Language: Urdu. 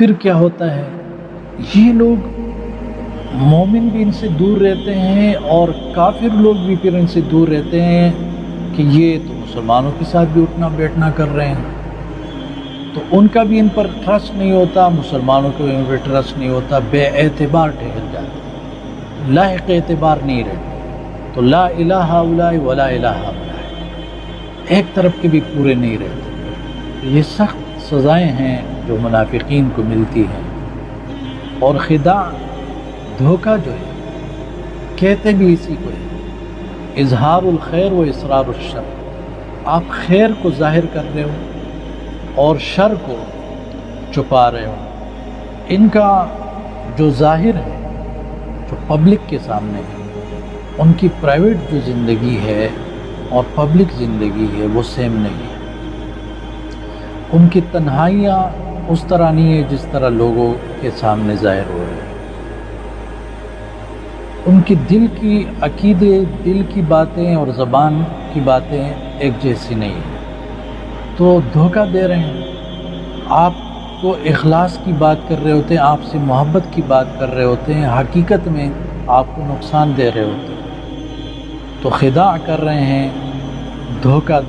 پھر کیا ہوتا ہے، یہ لوگ مومن بھی ان سے دور رہتے ہیں اور کافر لوگ بھی پھر ان سے دور رہتے ہیں کہ یہ تو مسلمانوں کے ساتھ بھی اٹھنا بیٹھنا کر رہے ہیں، تو ان کا بھی ان پر ٹرسٹ نہیں ہوتا، مسلمانوں کا بھی ان پر ٹرسٹ نہیں ہوتا، بے اعتبار ٹھہر جاتے، لاحق اعتبار نہیں رہتے، تو لا الہ الا ولا الہ الا ایک طرف کے بھی پورے نہیں رہتے۔ یہ سخت سزائیں ہیں جو منافقین کو ملتی ہیں۔ اور خداع، دھوکہ جو ہے، کہتے بھی اسی کو ہے، اظہار الخیر و اسرار الشر، آپ خیر کو ظاہر کر رہے ہو اور شر کو چھپا رہے ہو۔ ان کا جو ظاہر ہے، جو پبلک کے سامنے ہے، ان کی پرائیویٹ جو زندگی ہے اور پبلک زندگی ہے وہ سیم نہیں ہے۔ ان کی تنہائیاں اس طرح نہیں ہے جس طرح لوگوں کے سامنے ظاہر ہو رہی ہے۔ ان کی دل کی عقیدے، دل کی باتیں اور زبان کی باتیں ایک جیسی نہیں ہیں، تو دھوکہ دے رہے ہیں۔ آپ کو اخلاص کی بات کر رہے ہوتے ہیں، آپ سے محبت کی بات کر رہے ہوتے ہیں، حقیقت میں آپ کو نقصان دے رہے ہوتے ہیں، تو خداع کر رہے ہیں، دھوکہ